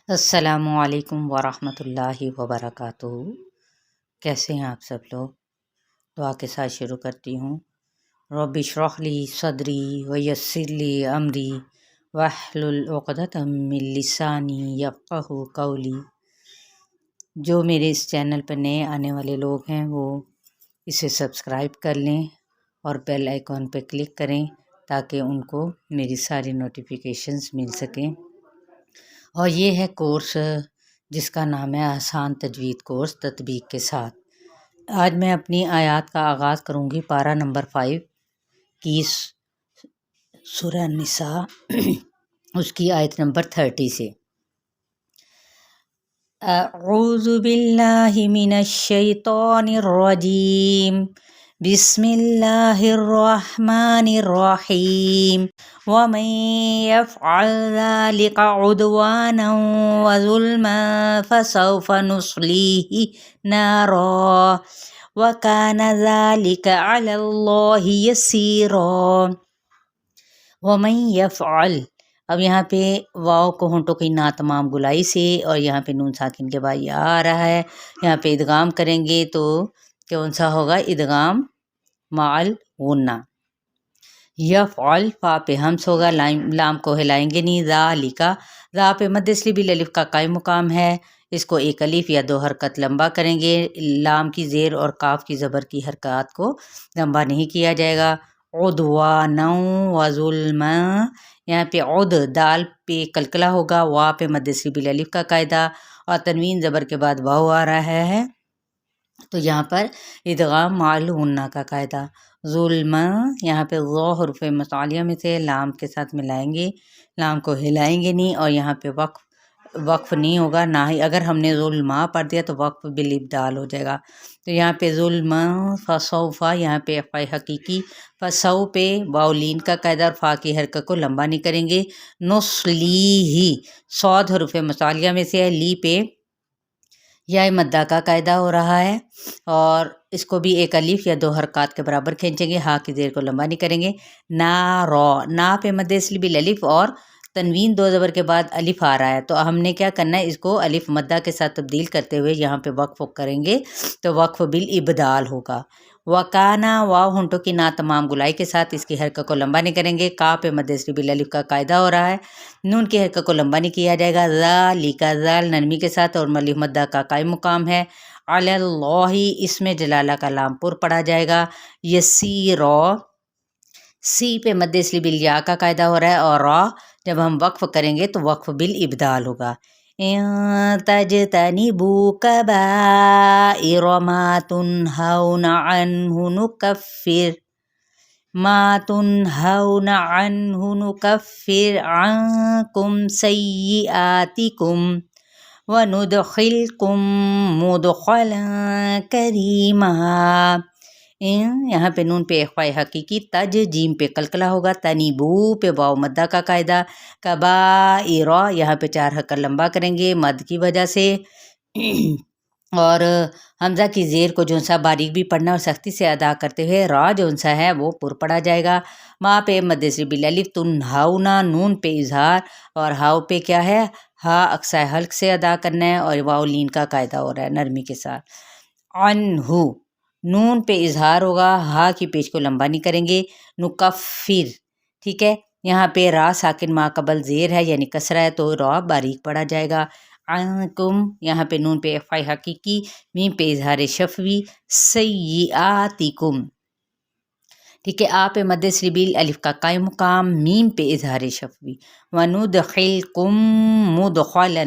السلام علیکم ورحمۃ اللہ وبرکاتہ۔ کیسے ہیں آپ سب لوگ؟ دعا کے ساتھ شروع کرتی ہوں۔ رب اشرح لی صدری ویسر لی امری واحلل عقدۃ من لسانی یفقہوا قولی۔ جو میرے اس چینل پر نئے آنے والے لوگ ہیں وہ اسے سبسکرائب کر لیں اور بیل آئیکن پہ کلک کریں تاکہ ان کو میری ساری نوٹیفیکیشنز مل سکیں۔ اور یہ ہے کورس جس کا نام ہے آسان تجوید کورس تطبیق کے ساتھ۔ آج میں اپنی آیات کا آغاز کروں گی پارہ نمبر 5 کی سورہ النساء اس کی آیت نمبر 30 سے۔ اعوذ باللہ من الشیطان الرجیم، بسم اللہ الرحمن الرحیم، ومن يفعل ذلك عدوانا وظلما فسوف نصليه نارا وكان ذلك على الله يسيرا۔ ومن يفعل، اب یہاں پہ واو کو ہونٹوں کی نا تمام گلائی سے اور یہاں پہ نون ساکن کے بعد یا آ رہا ہے، یہاں پہ ادغام کریں گے تو کون سا ہوگا؟ ادغام مع غنہ۔ یفعل فا پہ ہمس ہوگا، لام کو ہلائیں گے نہیں۔ ذالکا، ذا پہ مد سلیبی الف کا قائم مقام ہے، اس کو ایک الف یا دو حرکت لمبا کریں گے۔ لام کی زیر اور کاف کی زبر کی حرکات کو لمبا نہیں کیا جائے گا۔ عدوانا وظلما، یہاں پہ عد دال پہ کلکلا ہوگا، وا پہ مد سلیبی الف کا قاعدہ اور تنوین زبر کے بعد واو آ رہا ہے تو یہاں پر ادغام مع غنہ کا قاعدہ۔ ظلم، یہاں پہ ظو حروف متعالیہ میں سے لام کے ساتھ ملائیں گے، لام کو ہلائیں گے نہیں اور یہاں پہ وقف نہیں ہوگا، نہ ہی اگر ہم نے ظلما پڑھ دیا تو وقف بالابدال ہو جائے گا۔ تو یہاں پہ ظلم فسوفا، یہاں پہ فا حقیقی، فسو پہ واولین کا قاعدہ اور فا کی حرکت کو لمبا نہیں کریں گے۔ نصلیہ، صاد حروف متعالیہ میں سے ہے، لی پہ یا مدہ کا قاعدہ ہو رہا ہے اور اس کو بھی ایک الف یا دو حرکات کے برابر کھینچیں گے، ہا کی زیر کو لمبا نہیں کریں گے۔ نا رو، نا پہ مد سلیبی الف اور تنوین دو زبر کے بعد الف آ رہا ہے تو ہم نے کیا کرنا ہے، اس کو الف مدہ کے ساتھ تبدیل کرتے ہوئے یہاں پہ وقف کریں گے تو وقف بالابدال ہوگا۔ وکانا، واو ہونٹوں کی نا تمام گلائی کے ساتھ اس کی حرکت کو لمبا نہیں کریں گے، کا پہ مد سلیبی الف کا قاعدہ ہو رہا ہے، نون کی حرکت کو لمبا نہیں کیا جائے گا۔ ذالک، ذال نرمی کے ساتھ اور الف مدہ کا قائم مقام ہے۔ علی اللہ، اس میں جلالہ کا لام پر پڑھا جائے گا۔ یسیرا، سی پہ مد سلیبی الیا کا قاعدہ ہو رہا ہے اور را جب ہم وقف کریں گے تو وقف بالابدال ہوگا۔ ان تجتنبوا کبائر ما تنہون عنہ نکفر عنکم سیئاتکم وندخلکم مدخلا کریما۔ یہاں پہ نون پہ اخفاء حقیقی، تج جیم پہ کلکلا ہوگا، تنیبو پہ واو مدہ کا قاعدہ، کبائر یہاں پہ چار حرکت لمبا کریں گے مد کی وجہ سے اور حمزہ کی زیر کو جو سا باریک بھی پڑھنا اور سختی سے ادا کرتے ہوئے را جو سا ہے وہ پر پڑھا جائے گا۔ ما پہ مد سلیبی الف، تنہونا نون پہ اظہار اور ہاؤ پہ کیا ہے، ہا اقصی حلق سے ادا کرنا ہے اور واو لین کا قاعدہ ہو رہا ہے نرمی کے ساتھ۔ عنہ، نون پہ اظہار ہوگا، ہا کی پیش کو لمبا نہیں کریں گے۔ نکفر، ٹھیک ہے، یہاں پہ را ساکن ما قبل زیر ہے یعنی کسرہ ہے تو را باریک پڑھا جائے گا۔ عنکم، یہاں پہ نون پہ اخفاء حقیقی، میم پہ اظہار شفوی، سیئاتکم، ٹھیک ہے، آ پہ مد سلیبی الف کا قائم مقام، میم پہ اظہار شفوی۔ وندخلکم مدخلا،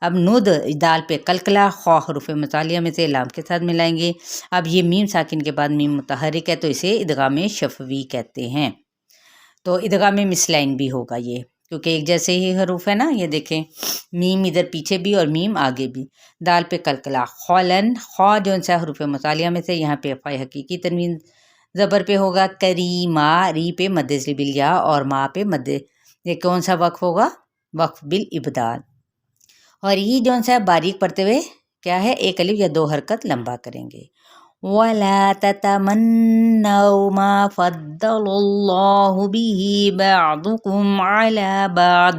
اب ند دال پہ کلکلا، خا حروف متعالیہ میں سے لام کے ساتھ ملائیں گے، اب یہ میم ساکن کے بعد میم متحرک ہے تو اسے ادغام شفوی کہتے ہیں، تو ادغام مثلین بھی ہوگا یہ کیونکہ ایک جیسے ہی حروف ہے نا، یہ دیکھیں میم ادھر پیچھے بھی اور میم آگے بھی۔ دال پہ کلکلا، خولن، خا جو سا حروف متعالیہ میں سے یہاں پہ اخفاء حقیقی تنوین زبر پہ ہوگا۔ کریما، ری پہ مد سلیبی الیا اور ما پہ مد، یہ کون سا وقف ہوگا؟ وقف بالابدال، اور یہ جو سا باریک پڑھتے ہوئے کیا ہے، ایک الف یا دو حرکت لمبا کریں گے۔ وَلَا تَتَمَنَّوْا مَا فَضَّلَ اللَّهُ بِهِ بَعْضُكُمْ عَلَى بَعْضٍ،